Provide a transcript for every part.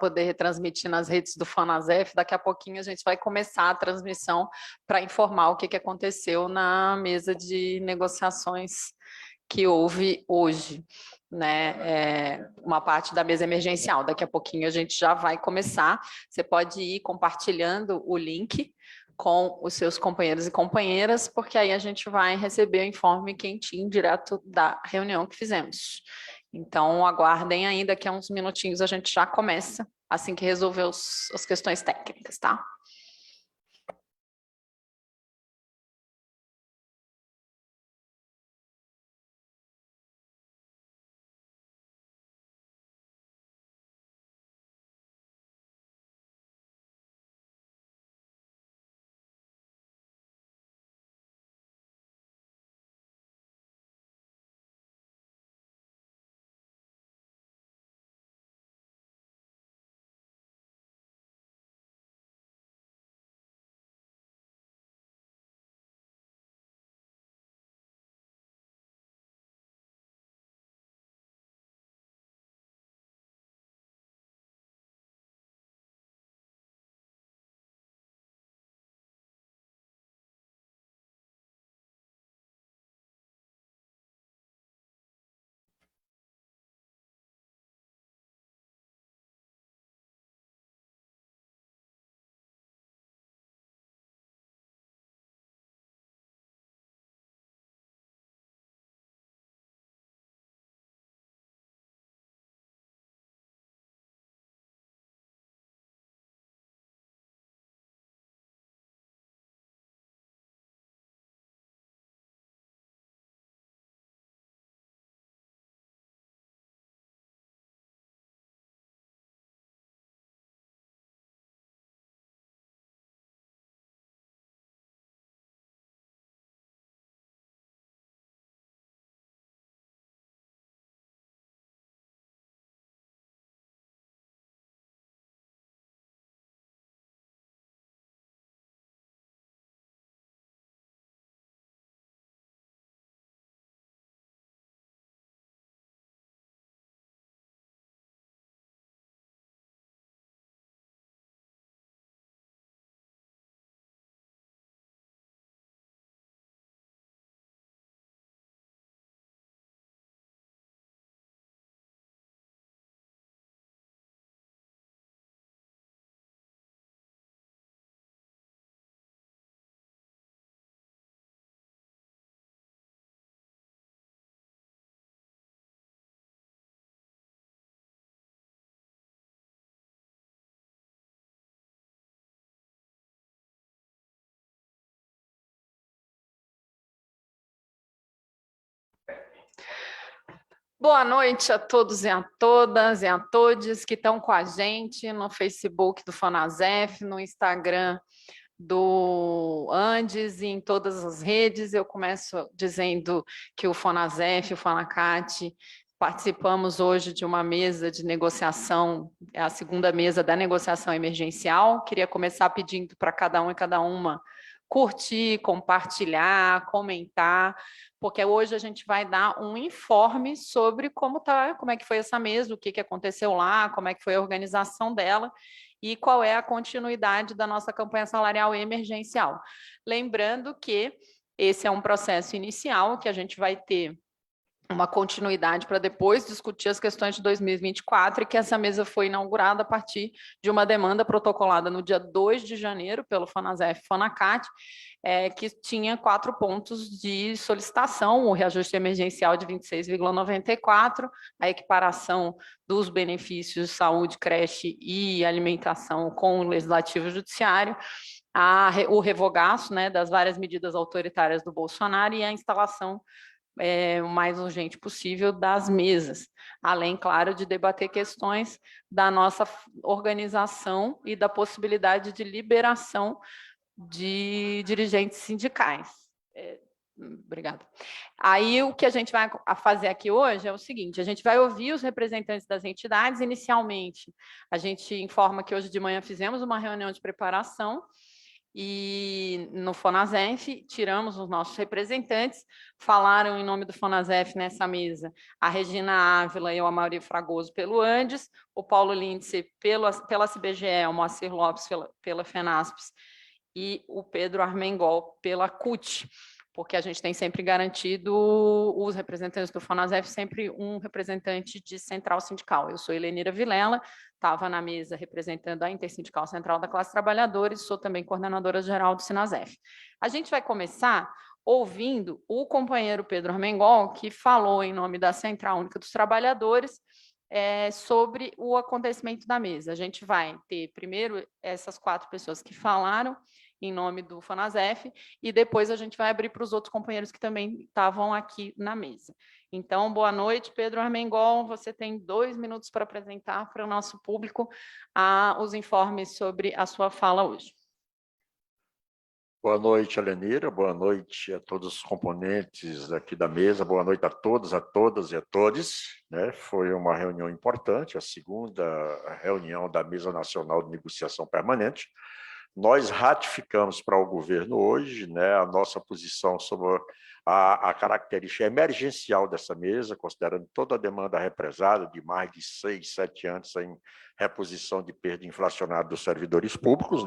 poder retransmitir nas redes do Fonasef. Daqui a pouquinho a gente vai começar a transmissão para informar o que aconteceu na mesa de negociações que houve hoje, né? Uma parte da mesa emergencial. Daqui a pouquinho a gente já vai começar. Você pode ir compartilhando o link com os seus companheiros e companheiras, porque aí a gente vai receber o informe quentinho direto da reunião que fizemos. Então, aguardem ainda que há uns minutinhos a gente já começa, assim que resolver as questões técnicas, tá? Boa noite a todos e a todas e a todes que estão com a gente no Facebook do Fonasef, no Instagram do Andes e em todas as redes. Eu começo dizendo que o Fonasef, o Fonacat, participamos hoje de uma mesa de negociação, é a segunda mesa da negociação emergencial. Queria começar pedindo para cada um e cada uma curtir, compartilhar, comentar, porque hoje a gente vai dar um informe sobre como é que foi essa mesa, o que aconteceu lá, como é que foi a organização dela e qual é a continuidade da nossa campanha salarial emergencial. Lembrando que esse é um processo inicial que a gente vai ter uma continuidade para depois discutir as questões de 2024 e que essa mesa foi inaugurada a partir de uma demanda protocolada no dia 2 de janeiro pelo Fonasef Fonacat, que tinha 4 pontos de solicitação: o reajuste emergencial de 26,94, a equiparação dos benefícios de saúde, creche e alimentação com o Legislativo Judiciário, o revogaço, né, das várias medidas autoritárias do Bolsonaro e a instalação o mais urgente possível das mesas, além, claro, de debater questões da nossa organização e da possibilidade de liberação de dirigentes sindicais. Obrigada. Aí, o que a gente vai fazer aqui hoje é o seguinte: a gente vai ouvir os representantes das entidades. Inicialmente, a gente informa que hoje de manhã fizemos uma reunião de preparação e no Fonasef tiramos os nossos representantes, falaram em nome do Fonasef nessa mesa a Regina Ávila e o Amaury Fragoso pelo Andes, o Paulo Lindsay pela CBGE, o Moacir Lopes pela FENASPES e o Pedro Armengol pela CUT, porque a gente tem sempre garantido os representantes do Fonasef, sempre um representante de central sindical. Eu sou Helenira Vilela, estava na mesa representando a Intersindical Central da Classe Trabalhadora e sou também coordenadora geral do Sinasef. A gente vai começar ouvindo o companheiro Pedro Armengol, que falou em nome da Central Única dos Trabalhadores, sobre o acontecimento da mesa. A gente vai ter primeiro essas 4 pessoas que falaram em nome do Fonasef, e depois a gente vai abrir para os outros companheiros que também estavam aqui na mesa. Então, boa noite, Pedro Armengol, você tem 2 minutos para apresentar para o nosso público os informes sobre a sua fala hoje. Boa noite, Helenira, boa noite a todos os componentes aqui da mesa, boa noite a todos, a todas e a todos. Foi uma reunião importante, a segunda reunião da Mesa Nacional de Negociação Permanente. Nós ratificamos para o governo hoje a nossa posição sobre a característica emergencial dessa mesa, considerando toda a demanda represada de mais de 6, 7 anos em reposição de perda inflacionária dos servidores públicos,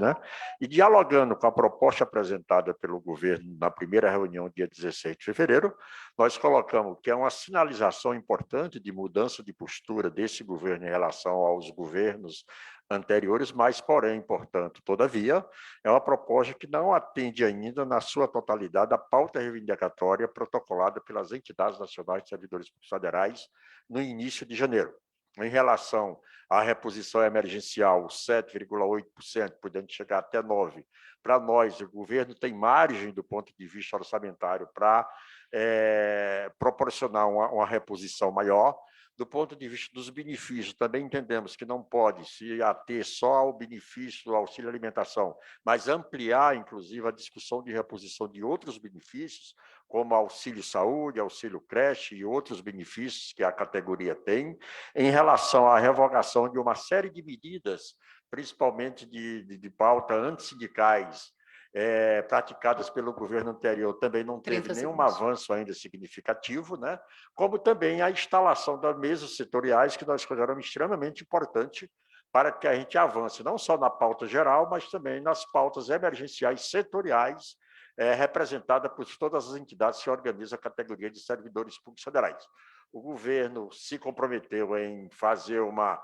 e dialogando com a proposta apresentada pelo governo na primeira reunião, dia 16 de fevereiro, nós colocamos que é uma sinalização importante de mudança de postura desse governo em relação aos governos anteriores, mas, porém, portanto, todavia, é uma proposta que não atende ainda, na sua totalidade, a pauta reivindicatória protocolada pelas entidades nacionais de servidores públicos federais no início de janeiro. Em relação à reposição emergencial, 7,8%, podendo chegar até 9%. Para nós, o governo tem margem, do ponto de vista orçamentário, para proporcionar uma reposição maior. Do ponto de vista dos benefícios, também entendemos que não pode se ater só ao benefício do auxílio alimentação, mas ampliar, inclusive, a discussão de reposição de outros benefícios, como auxílio saúde, auxílio creche e outros benefícios que a categoria tem, em relação à revogação de uma série de medidas, principalmente de pauta antissindicais, praticadas pelo governo anterior, também não teve nenhum avanço ainda significativo, como também a instalação das mesas setoriais, que nós consideramos extremamente importante para que a gente avance, não só na pauta geral, mas também nas pautas emergenciais setoriais, representada por todas as entidades que organizam a categoria de servidores públicos federais. O governo se comprometeu em fazer uma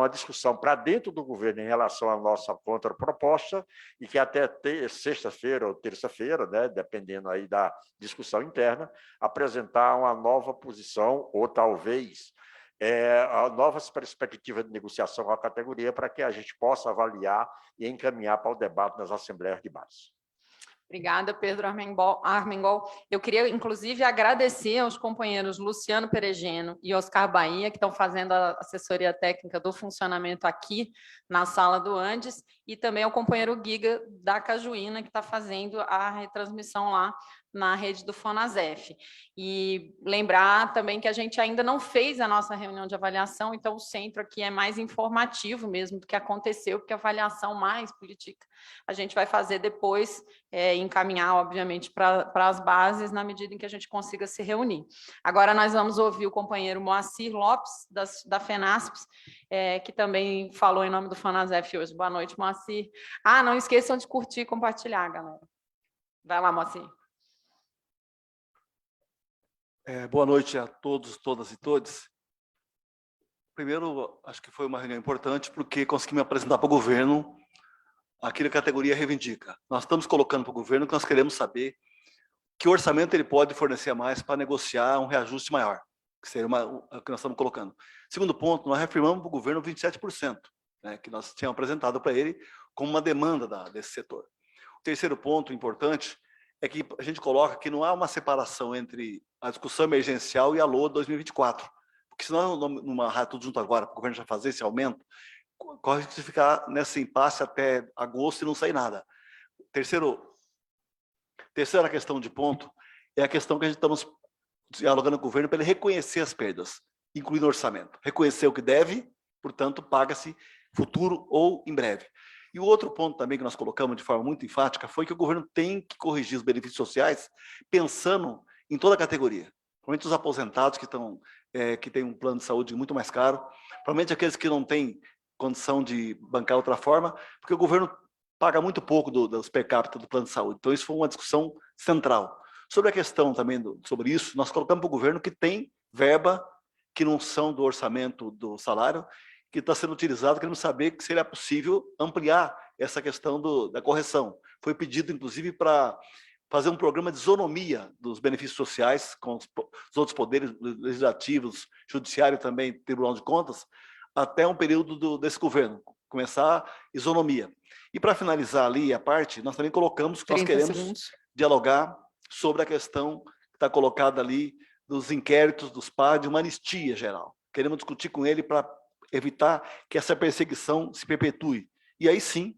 discussão para dentro do governo em relação à nossa contraproposta e que até sexta-feira ou terça-feira, dependendo aí da discussão interna, apresentar uma nova posição ou talvez novas perspectivas de negociação com a categoria para que a gente possa avaliar e encaminhar para o debate nas assembleias de base. Obrigada, Pedro Armengol. Eu queria, inclusive, agradecer aos companheiros Luciano Perejeno e Oscar Bahia, que estão fazendo a assessoria técnica do funcionamento aqui na sala do Andes, e também ao companheiro Giga da Cajuína, que está fazendo a retransmissão lá na rede do Fonasef. E lembrar também que a gente ainda não fez a nossa reunião de avaliação, então o centro aqui é mais informativo mesmo do que aconteceu, porque a avaliação mais política a gente vai fazer depois, encaminhar, obviamente, para as bases, na medida em que a gente consiga se reunir. Agora nós vamos ouvir o companheiro Moacir Lopes, da FENASPES, que também falou em nome do Fonasef hoje. Boa noite, Moacir. Não esqueçam de curtir e compartilhar, galera. Vai lá, Moacir. Boa noite a todos, todas e todos. Primeiro, acho que foi uma reunião importante porque consegui me apresentar para o governo aquilo que a categoria reivindica. Nós estamos colocando para o governo que nós queremos saber que orçamento ele pode fornecer a mais para negociar um reajuste maior, que seria o que nós estamos colocando. Segundo ponto, nós reafirmamos para o governo 27%, que nós tínhamos apresentado para ele como uma demanda desse setor. O terceiro ponto importante é que a gente coloca que não há uma separação entre a discussão emergencial e a LOA 2024. Porque se nós não amarrar tudo junto agora, para o governo já fazer esse aumento, corre de ficar nesse impasse até agosto e não sair nada. Terceira questão de ponto é a questão que a gente estamos dialogando com o governo para ele reconhecer as perdas, incluindo o orçamento. Reconhecer o que deve, portanto, paga-se futuro ou em breve. E o outro ponto também que nós colocamos de forma muito enfática foi que o governo tem que corrigir os benefícios sociais pensando em toda a categoria. Provavelmente os aposentados que têm um plano de saúde muito mais caro, provavelmente aqueles que não têm condição de bancar outra forma, porque o governo paga muito pouco dos per capita do plano de saúde. Então, isso foi uma discussão central. Sobre a questão também, sobre isso, nós colocamos para o governo que tem verba que não são do orçamento do salário, que está sendo utilizado, queremos saber que seria possível ampliar essa questão da correção. Foi pedido, inclusive, para fazer um programa de isonomia dos benefícios sociais com os outros poderes legislativos, judiciário também, Tribunal de Contas, até um período desse governo, começar a isonomia. E para finalizar ali a parte, nós também colocamos que nós queremos dialogar sobre a questão que está colocada ali dos inquéritos dos PAD, de uma anistia geral. Queremos discutir com ele para evitar que essa perseguição se perpetue. E aí sim,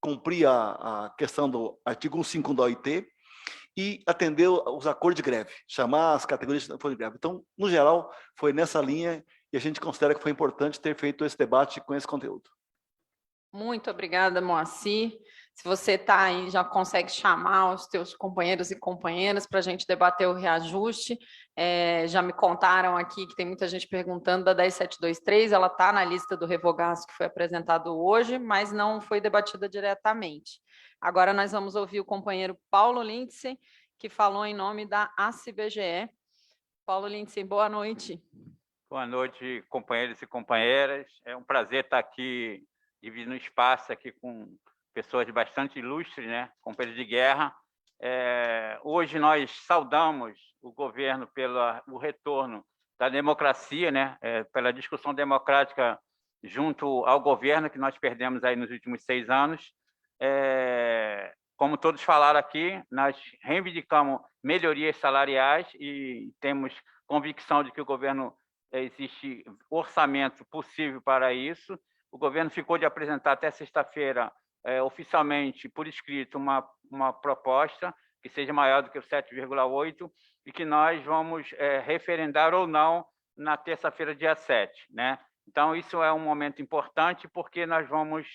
cumprir a questão do artigo 151 da OIT e atender os acordos de greve, chamar as categorias de acordo de greve. Então, no geral, foi nessa linha e a gente considera que foi importante ter feito esse debate com esse conteúdo. Muito obrigada, Moacir. Se você está aí, já consegue chamar os teus companheiros e companheiras para a gente debater o reajuste. Já me contaram aqui que tem muita gente perguntando da 10723, ela está na lista do revogaço que foi apresentado hoje, mas não foi debatida diretamente. Agora nós vamos ouvir o companheiro Paulo Lindsay, que falou em nome da ACBGE. Paulo Lindsay, boa noite. Boa noite, companheiros e companheiras. É um prazer estar aqui, dividindo espaço aqui com pessoas bastante ilustres, né, companheiros de guerra. Hoje nós saudamos o governo pelo retorno da democracia, né, pela discussão democrática junto ao governo que nós perdemos aí nos últimos 6 anos. Como todos falaram aqui, nós reivindicamos melhorias salariais e temos convicção de que o governo existe orçamento possível para isso. O governo ficou de apresentar até sexta-feira oficialmente por escrito uma proposta que seja maior do que o 7,8 e que nós vamos referendar ou não na terça-feira, dia 7, né? Então, isso é um momento importante porque nós vamos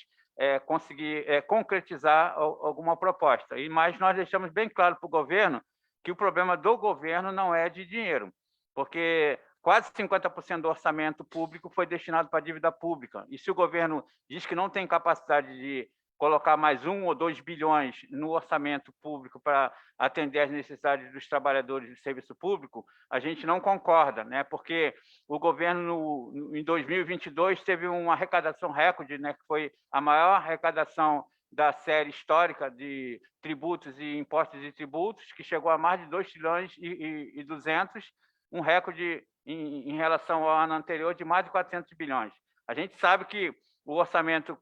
conseguir concretizar alguma proposta. Mas nós deixamos bem claro para o governo que o problema do governo não é de dinheiro, porque quase 50% do orçamento público foi destinado para a dívida pública. E se o governo diz que não tem capacidade de colocar mais 1 ou 2 bilhões no orçamento público para atender às necessidades dos trabalhadores do serviço público, a gente não concorda, né? Porque o governo, em 2022, teve uma arrecadação recorde, né? Que foi a maior arrecadação da série histórica de tributos e impostos e tributos, que chegou a mais de 2 trilhões e 200, um recorde em relação ao ano anterior de mais de 400 bilhões. A gente sabe que o orçamento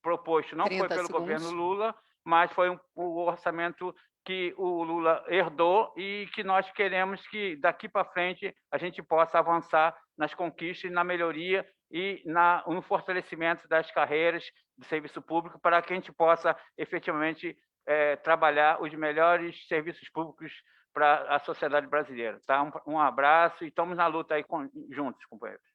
proposto não foi pelo governo Lula, mas foi o orçamento que o Lula herdou e que nós queremos que daqui para frente a gente possa avançar nas conquistas, na melhoria e no fortalecimento das carreiras do serviço público para que a gente possa efetivamente trabalhar os melhores serviços públicos para a sociedade brasileira. Tá? Um abraço e estamos na luta aí juntos, companheiros.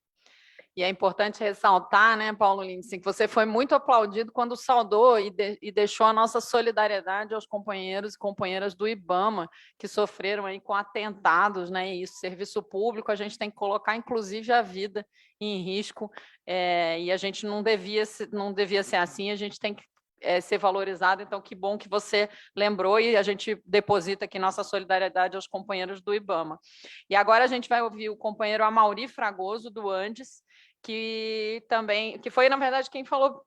E é importante ressaltar, né, Paulo Lindsay, que você foi muito aplaudido quando saudou e deixou a nossa solidariedade aos companheiros e companheiras do IBAMA, que sofreram aí com atentados, né, e isso, serviço público, a gente tem que colocar, inclusive, a vida em risco, e a gente não devia ser assim, a gente tem que ser valorizado, então que bom que você lembrou e a gente deposita aqui nossa solidariedade aos companheiros do IBAMA. E agora a gente vai ouvir o companheiro Amaury Fragoso, do Andes, que foi, na verdade, quem falou,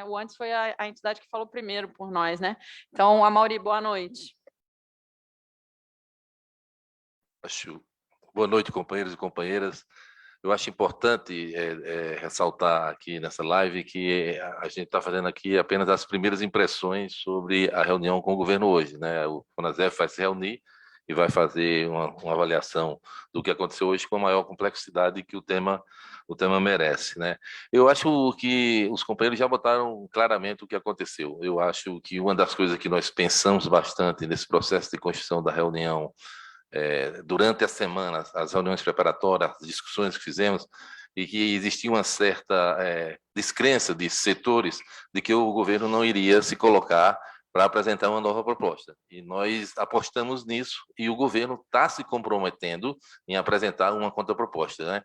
o Andes foi a entidade que falou primeiro por nós, né? Então, Amaury, boa noite. Boa noite, companheiros e companheiras. Eu acho importante ressaltar aqui nessa live que a gente está fazendo aqui apenas as primeiras impressões sobre a reunião com o governo hoje, né? O FONASEF vai se reunir e vai fazer uma avaliação do que aconteceu hoje com a maior complexidade que o tema merece, né? Eu acho que os companheiros já botaram claramente o que aconteceu. Eu acho que uma das coisas que nós pensamos bastante nesse processo de construção da reunião durante a semana, as reuniões preparatórias, as discussões que fizemos, e que existia uma certa descrença de setores de que o governo não iria se colocar para apresentar uma nova proposta. E nós apostamos nisso e o governo está se comprometendo em apresentar uma contraproposta, né?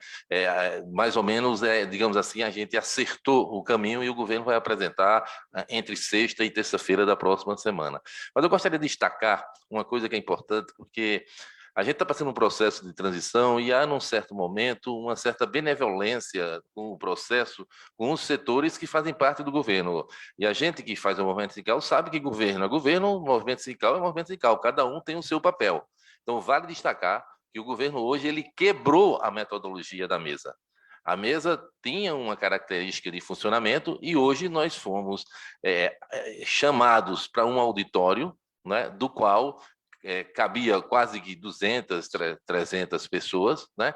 Mais ou menos, digamos assim, a gente acertou o caminho e o governo vai apresentar entre sexta e terça-feira da próxima semana. Mas eu gostaria de destacar uma coisa que é importante, porque a gente está passando um processo de transição e há, num certo momento, uma certa benevolência com o processo, com os setores que fazem parte do governo. E a gente que faz o movimento sindical sabe que governo é governo, movimento sindical é movimento sindical, cada um tem o seu papel. Então, vale destacar que o governo hoje ele quebrou a metodologia da mesa. A mesa tinha uma característica de funcionamento e hoje nós fomos chamados para um auditório, né, do qual cabia quase que 200, 300 pessoas, né,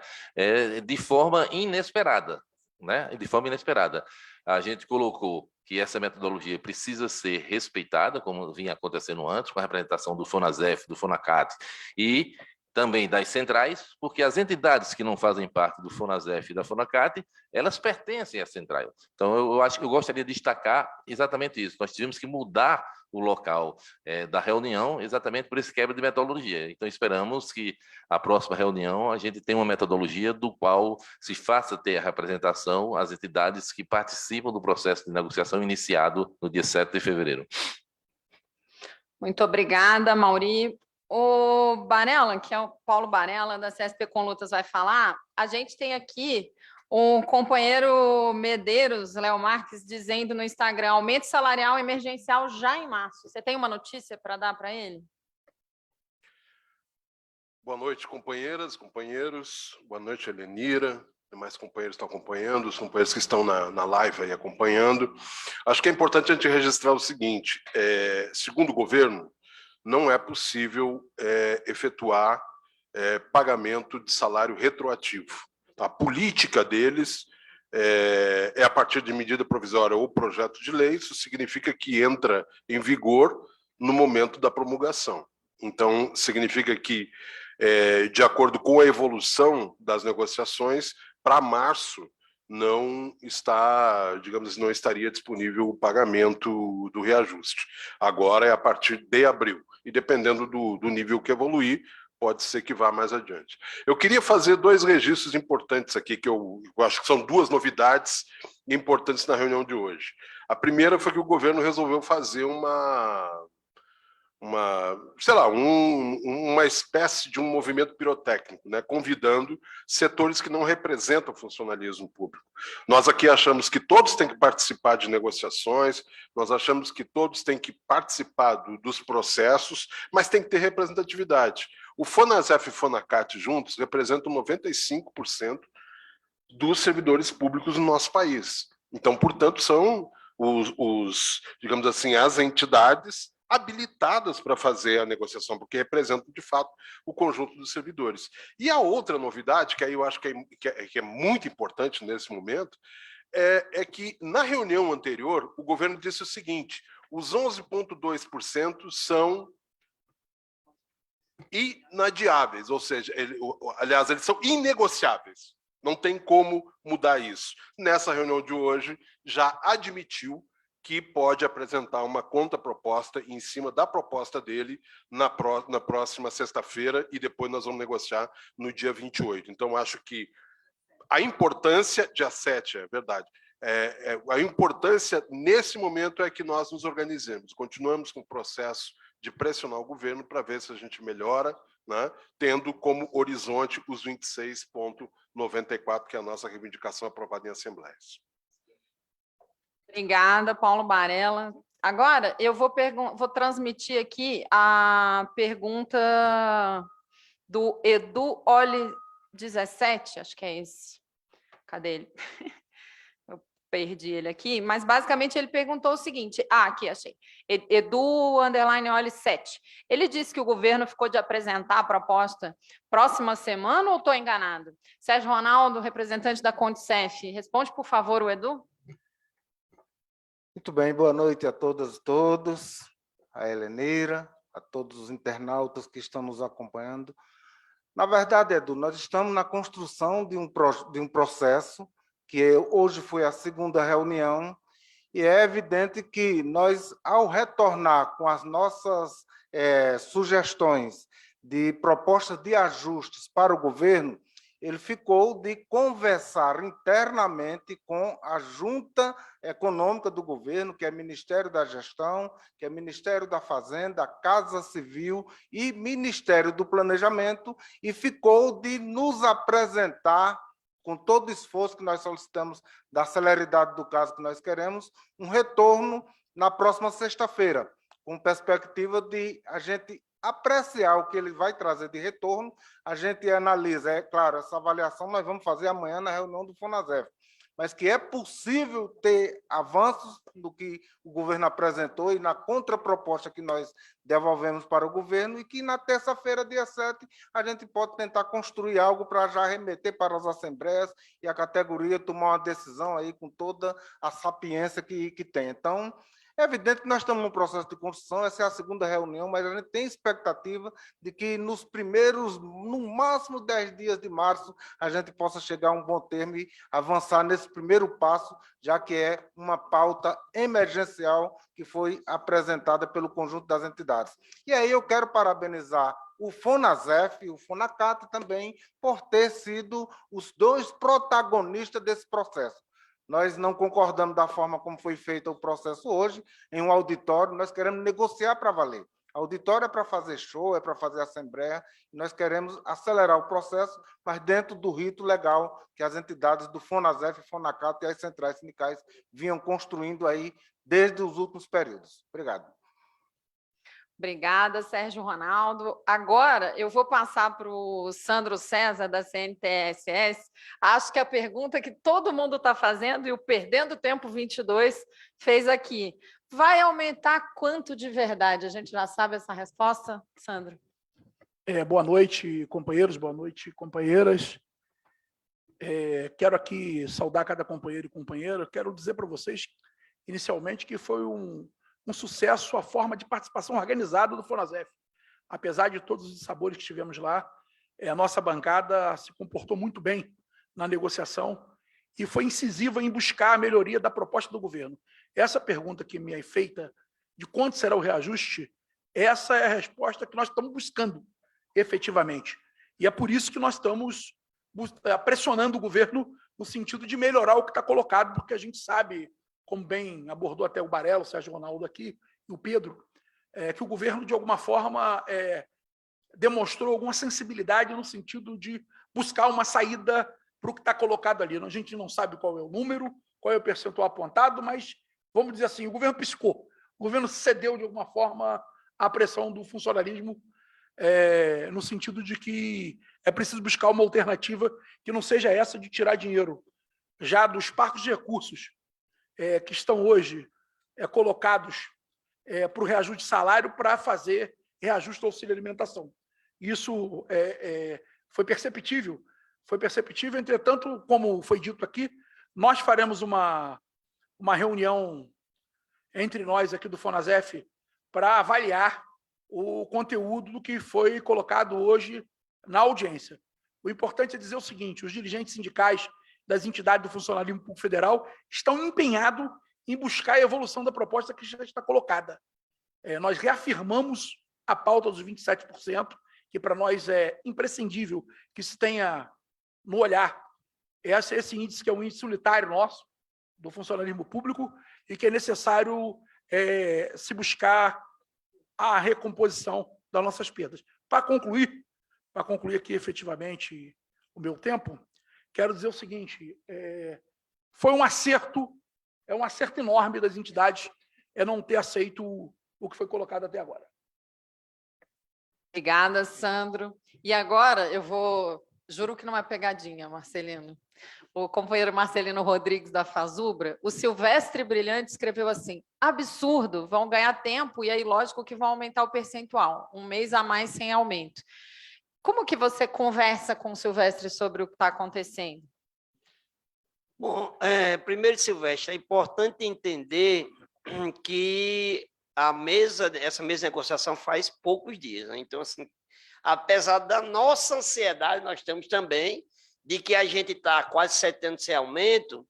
de forma inesperada, né, de forma inesperada. A gente colocou que essa metodologia precisa ser respeitada, como vinha acontecendo antes, com a representação do FONASEF, do FONACAT e também das centrais, porque as entidades que não fazem parte do FONASEF e da FONACAT, elas pertencem à central. Então, eu acho que eu gostaria de destacar exatamente isso. Nós tivemos que mudar o local da reunião exatamente por esse quebra de metodologia. Então, esperamos que a próxima reunião a gente tenha uma metodologia do qual se faça ter a representação às entidades que participam do processo de negociação iniciado no dia 7 de fevereiro. Muito obrigada, Mauri. O Barella, que é o Paulo Barella, da CSP Com Lutas, vai falar. A gente tem aqui um companheiro Medeiros, Léo Marques, dizendo no Instagram, aumento salarial emergencial já em março. Você tem uma notícia para dar para ele? Boa noite, companheiras, companheiros. Boa noite, Helenira. Demais companheiros estão acompanhando, os companheiros que estão na live aí acompanhando. Acho que é importante a gente registrar o seguinte, segundo o governo, não é possível efetuar pagamento de salário retroativo. A política deles é a partir de medida provisória ou projeto de lei, isso significa que entra em vigor no momento da promulgação. Então, significa que, de acordo com a evolução das negociações, para março não está, digamos assim, não estaria disponível o pagamento do reajuste. Agora é a partir de abril. E dependendo do nível que evoluir, pode ser que vá mais adiante. Eu queria fazer dois registros importantes aqui, que eu acho que são duas novidades importantes na reunião de hoje. A primeira foi que o governo resolveu fazer uma espécie de um movimento pirotécnico, né, convidando setores que não representam o funcionalismo público. Nós aqui achamos que todos têm que participar de negociações, nós achamos que todos têm que participar dos processos, mas tem que ter representatividade. O FONASEF e o FONACAT juntos representam 95% dos servidores públicos no nosso país. Então, portanto, são digamos assim, as entidades habilitadas para fazer a negociação, porque representam, de fato, o conjunto dos servidores. E a outra novidade, que aí eu acho que é muito importante nesse momento, é que, na reunião anterior, o governo disse o seguinte, os 11,2% são inadiáveis, ou seja, aliás, eles são inegociáveis. Não tem como mudar isso. Nessa reunião de hoje, já admitiu que pode apresentar uma contraproposta em cima da proposta dele na próxima sexta-feira e depois nós vamos negociar no dia 28. Então, acho que a importância, dia 7, é verdade, a importância nesse momento é que nós nos organizemos, continuamos com o processo de pressionar o governo para ver se a gente melhora, né, tendo como horizonte os 26,94, que é a nossa reivindicação aprovada em assembleias. Obrigada, Paulo Barella. Agora, eu vou transmitir aqui a pergunta do Edu Oli 17, acho que é esse. Cadê ele? Eu perdi ele aqui, mas basicamente ele perguntou o seguinte, aqui, achei. Edu_Oli 7. Ele disse que o governo ficou de apresentar a proposta próxima semana ou estou enganado? Sérgio Ronaldo, representante da Condicef, responde, por favor, o Edu. Muito bem, boa noite a todas e todos, a Helenira, a todos os internautas que estão nos acompanhando. Na verdade, Edu, nós estamos na construção de um processo que hoje foi a segunda reunião, e é evidente que nós, ao retornar com as nossas sugestões de propostas de ajustes para o governo, ele ficou de conversar internamente com a junta econômica do governo, que é Ministério da Gestão, que é Ministério da Fazenda, Casa Civil e Ministério do Planejamento, e ficou de nos apresentar, com todo o esforço que nós solicitamos da celeridade do caso que nós queremos, um retorno na próxima sexta-feira, com perspectiva de a gente apreciar o que ele vai trazer de retorno. A gente analisa, é claro, essa avaliação nós vamos fazer amanhã na reunião do FONASEF, mas que é possível ter avanços do que o governo apresentou e na contraproposta que nós devolvemos para o governo, e que na terça-feira, dia 7, a gente pode tentar construir algo para já remeter para as assembleias e a categoria tomar uma decisão aí com toda a sapiência que tem. Então, é evidente que nós estamos num processo de construção, essa é a segunda reunião, mas a gente tem expectativa de que nos primeiros, no máximo 10 dias de março, a gente possa chegar a um bom termo e avançar nesse primeiro passo, já que é uma pauta emergencial que foi apresentada pelo conjunto das entidades. E aí eu quero parabenizar o FONASEF e o FONACAT também por ter sido os dois protagonistas desse processo. Nós não concordamos da forma como foi feito o processo hoje, em um auditório, nós queremos negociar para valer. Auditório é para fazer show, é para fazer assembleia, e nós queremos acelerar o processo, mas dentro do rito legal que as entidades do FONASEF, FONACAT e as centrais sindicais vinham construindo aí desde os últimos períodos. Obrigado. Obrigada, Sérgio Ronaldo. Agora eu vou passar para o Sandro César, da CNTS-S. Acho que a pergunta que todo mundo está fazendo, e o Perdendo Tempo 22 fez aqui. Vai aumentar quanto de verdade? A gente já sabe essa resposta, Sandro? Boa noite, companheiros, boa noite, companheiras. Quero aqui saudar cada companheiro e companheira. Quero dizer para vocês, inicialmente, que foi um sucesso a forma de participação organizada do FONASEF. Apesar de todos os sabores que tivemos lá, a nossa bancada se comportou muito bem na negociação e foi incisiva em buscar a melhoria da proposta do governo. Essa pergunta que me é feita de quanto será o reajuste, essa é a resposta que nós estamos buscando, efetivamente. E é por isso que nós estamos pressionando o governo no sentido de melhorar o que está colocado, porque a gente sabe, como bem abordou até o Barelo, o Sérgio Ronaldo aqui, e o Pedro, que o governo, de alguma forma, demonstrou alguma sensibilidade no sentido de buscar uma saída para o que está colocado ali. A gente não sabe qual é o número, qual é o percentual apontado, mas, vamos dizer assim, o governo piscou. O governo cedeu, de alguma forma, à pressão do funcionalismo, no sentido de que é preciso buscar uma alternativa que não seja essa de tirar dinheiro já dos parques de recursos que estão hoje colocados para o reajuste de salário para fazer reajuste ao auxílio alimentação. Isso foi perceptível, entretanto, como foi dito aqui, nós faremos uma reunião entre nós aqui do FONASEF para avaliar o conteúdo do que foi colocado hoje na audiência. O importante é dizer o seguinte: os dirigentes sindicais das entidades do funcionalismo público federal estão empenhados em buscar a evolução da proposta que já está colocada. Nós reafirmamos a pauta dos 27%, que para nós é imprescindível que se tenha no olhar esse índice, que é um índice unitário nosso, do funcionalismo público, e que é necessário se buscar a recomposição das nossas perdas. Para concluir aqui efetivamente o meu tempo, quero dizer o seguinte: foi um acerto enorme das entidades não ter aceito o que foi colocado até agora. Obrigada, Sandro. E agora eu vou... Juro que não é pegadinha, Marcelino. O companheiro Marcelino Rodrigues, da Fazubra, o Silvestre Brilhante escreveu assim: absurdo, vão ganhar tempo e aí, lógico, que vão aumentar o percentual, um mês a mais sem aumento. Como que você conversa com o Silvestre sobre o que está acontecendo? Bom, primeiro, Silvestre, é importante entender que essa mesa de negociação faz poucos dias, né? Então, assim, apesar da nossa ansiedade, nós temos também de que a gente está quase 7 anos sem aumento,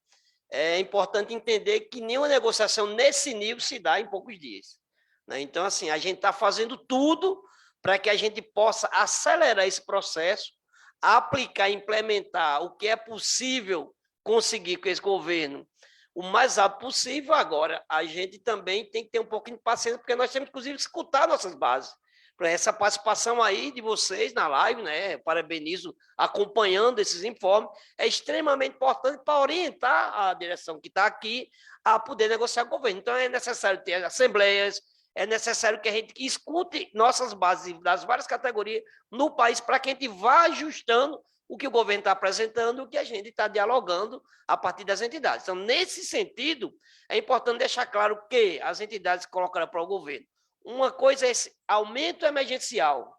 é importante entender que nenhuma negociação nesse nível se dá em poucos dias, né? Então, assim, a gente está fazendo tudo para que a gente possa acelerar esse processo, aplicar, implementar o que é possível conseguir com esse governo o mais rápido possível. Agora, a gente também tem que ter um pouquinho de paciência, porque nós temos, inclusive, que escutar nossas bases. Para essa participação aí de vocês na live, né? Parabenizo acompanhando esses informes, é extremamente importante para orientar a direção que está aqui a poder negociar com o governo. Então, é necessário ter assembleias, é necessário que a gente escute nossas bases das várias categorias no país para que a gente vá ajustando o que o governo está apresentando, o que a gente está dialogando a partir das entidades. Então, nesse sentido, é importante deixar claro que as entidades colocaram para o governo. Uma coisa é esse aumento emergencial.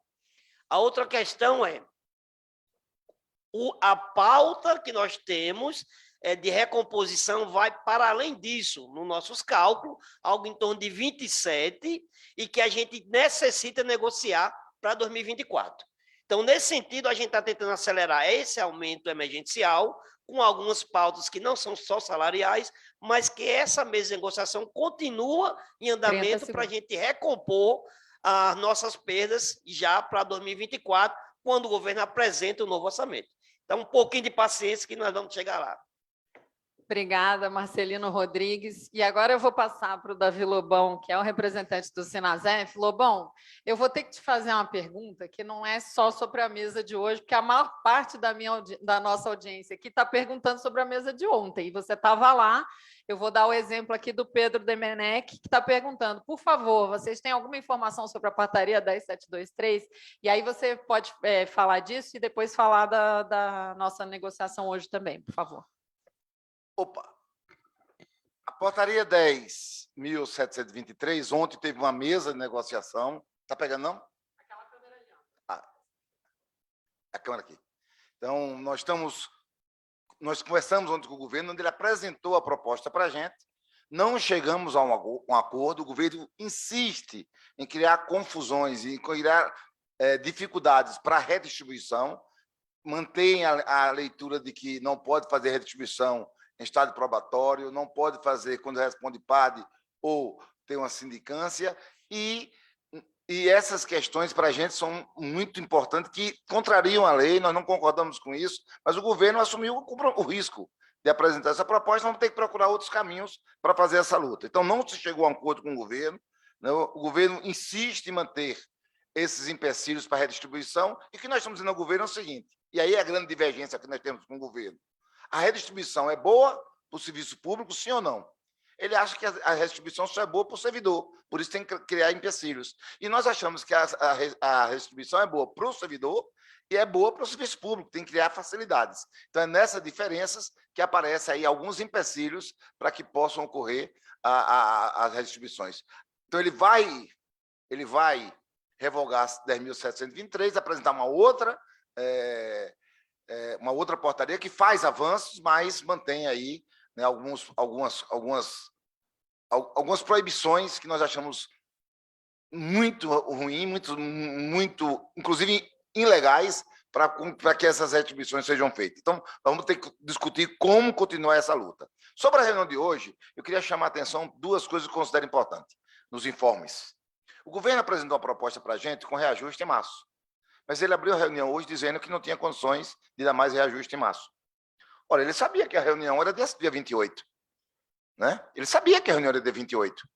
A outra questão é a pauta que nós temos de recomposição vai para além disso, nos nossos cálculos, algo em torno de 27, e que a gente necessita negociar para 2024. Então, nesse sentido, a gente está tentando acelerar esse aumento emergencial com algumas pautas que não são só salariais, mas que essa mesma negociação continua em andamento para a gente recompor as nossas perdas já para 2024, quando o governo apresenta o novo orçamento. Então, um pouquinho de paciência que nós vamos chegar lá. Obrigada, Marcelino Rodrigues. E agora eu vou passar para o Davi Lobão, que é o representante do Sinasef. Lobão, eu vou ter que te fazer uma pergunta que não é só sobre a mesa de hoje, porque a maior parte da nossa audiência aqui está perguntando sobre a mesa de ontem, e você estava lá. Eu vou dar o exemplo aqui do Pedro Demenec, que está perguntando, por favor, vocês têm alguma informação sobre a portaria 10723? E aí você pode falar disso e depois falar da nossa negociação hoje também, por favor. Opa! A portaria 10.723, ontem teve uma mesa de negociação. Está pegando, não? Aquela câmera ali. A câmera aqui. Então, nós conversamos ontem com o governo, onde ele apresentou a proposta para a gente. Não chegamos a um acordo. O governo insiste em criar confusões, em criar dificuldades para a redistribuição. Mantém a leitura de que não pode fazer redistribuição em estado probatório, não pode fazer quando responde PAD ou tem uma sindicância, e essas questões para a gente são muito importantes, que contrariam a lei, nós não concordamos com isso, mas o governo assumiu o risco de apresentar essa proposta, vamos ter que procurar outros caminhos para fazer essa luta. Então, não se chegou a um acordo com o governo insiste em manter esses empecilhos para a redistribuição, e o que nós estamos dizendo ao governo é o seguinte, e aí é a grande divergência que nós temos com o governo: a redistribuição é boa para o serviço público, sim ou não? Ele acha que a redistribuição só é boa para o servidor, por isso tem que criar empecilhos. E nós achamos que a redistribuição é boa para o servidor e é boa para o serviço público, tem que criar facilidades. Então, é nessas diferenças que aparecem aí alguns empecilhos para que possam ocorrer as redistribuições. Então, ele vai revogar 10.723, apresentar uma outra portaria que faz avanços, mas mantém aí, né, algumas proibições que nós achamos muito ruins, muito, inclusive, ilegais, para que essas retribuições sejam feitas. Então, vamos ter que discutir como continuar essa luta. Sobre a reunião de hoje, eu queria chamar a atenção duas coisas que eu considero importantes nos informes. O governo apresentou uma proposta para a gente com reajuste em março, mas ele abriu a reunião hoje dizendo que não tinha condições de dar mais reajuste em março. Ora, ele sabia que a reunião era dia 28. Né? Ele sabia que a reunião era dia 28.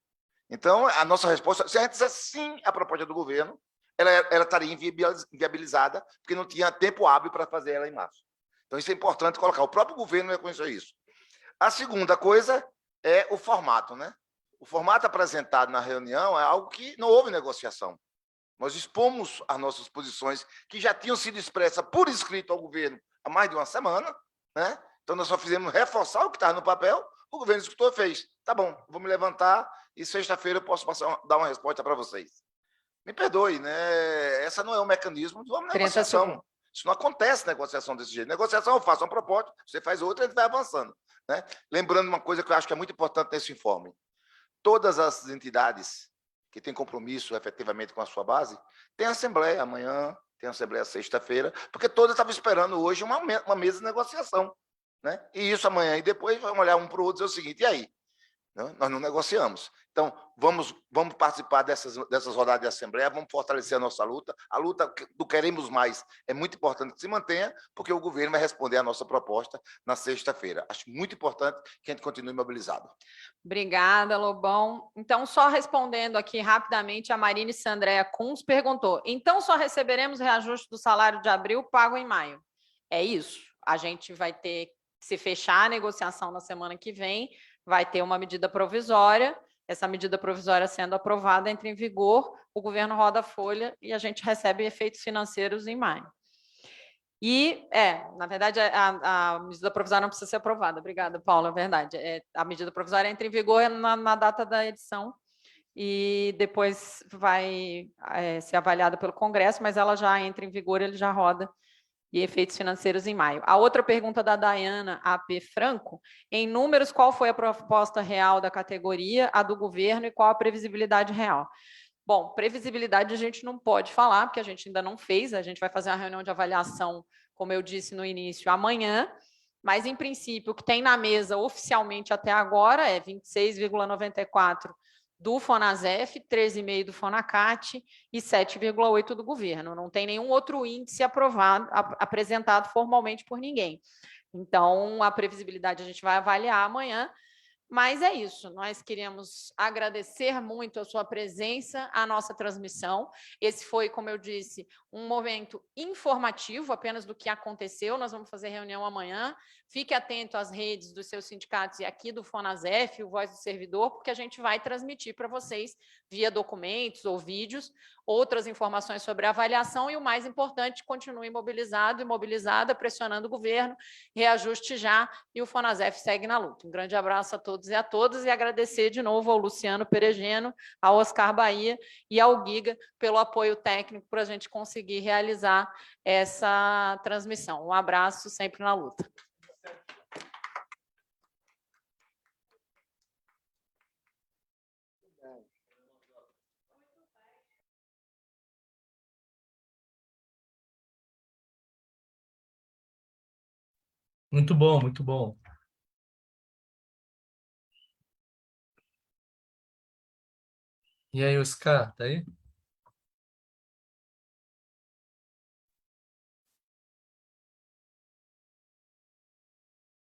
Então, a nossa resposta, se a gente dissesse sim à proposta do governo, ela estaria inviabilizada, porque não tinha tempo hábil para fazer ela em março. Então, isso é importante colocar. O próprio governo reconheceu isso. A segunda coisa é o formato. Né? O formato apresentado na reunião é algo que não houve negociação. Nós expomos as nossas posições, que já tinham sido expressas por escrito ao governo há mais de uma semana, né? Então, nós só fizemos reforçar o que estava no papel, o governo escutou e fez. Tá bom, vou me levantar e sexta-feira eu posso dar uma resposta para vocês. Me perdoe, né? Essa não é o mecanismo de uma negociação. Isso não acontece negociação desse jeito. Negociação, eu faço uma proposta, você faz outra e a gente vai avançando. Né? Lembrando uma coisa que eu acho que é muito importante nesse informe. Todas as entidades que têm compromisso efetivamente com a sua base, tem assembleia amanhã, tem Assembleia sexta-feira, porque todos estavam esperando hoje uma mesa de negociação, né? E isso amanhã e depois vamos olhar um para o outro e dizer o seguinte, e aí? Nós não negociamos. Então, vamos participar dessas rodadas de Assembleia, vamos fortalecer a nossa luta. A luta do Queremos Mais é muito importante que se mantenha, porque o governo vai responder a nossa proposta na sexta-feira. Acho muito importante que a gente continue mobilizado. Obrigada, Lobão. Então, só respondendo aqui rapidamente, a Marine Sandréa Kunz perguntou, então só receberemos reajuste do salário de abril pago em maio? É isso. A gente vai ter, se fechar a negociação na semana que vem, vai ter uma medida provisória, essa medida provisória sendo aprovada, entra em vigor, o governo roda a folha e a gente recebe efeitos financeiros em maio. E, na verdade, a medida provisória não precisa ser aprovada. Obrigada, Paula, é verdade. A medida provisória entra em vigor na data da edição e depois vai ser avaliada pelo Congresso, mas ela já entra em vigor, ele já roda e efeitos financeiros em maio. A outra pergunta da Dayana AP Franco, em números, qual foi a proposta real da categoria, a do governo e qual a previsibilidade real? Bom, previsibilidade a gente não pode falar, porque a gente ainda não fez, a gente vai fazer uma reunião de avaliação, como eu disse no início, amanhã, mas, em princípio, o que tem na mesa oficialmente até agora é 26,94 do Fonasef, 13,5 do Fonacat e 7,8 do governo. Não tem nenhum outro índice apresentado formalmente por ninguém. Então, a previsibilidade a gente vai avaliar amanhã, mas é isso, nós queríamos agradecer muito a sua presença, a nossa transmissão. Esse foi, como eu disse, um momento informativo apenas do que aconteceu. Nós vamos fazer reunião amanhã. Fique atento às redes dos seus sindicatos e aqui do Fonasef, o Voz do Servidor, porque a gente vai transmitir para vocês, via documentos ou vídeos, outras informações sobre a avaliação e, o mais importante, continue mobilizado e mobilizada, pressionando o governo, reajuste já, e o Fonasef segue na luta. Um grande abraço a todos e a todas, e agradecer de novo ao Luciano Perejeno, ao Oscar Bahia e ao Giga pelo apoio técnico para a gente conseguir realizar essa transmissão. Um abraço, sempre na luta. Muito bom, muito bom. E aí, Oscar, tá aí?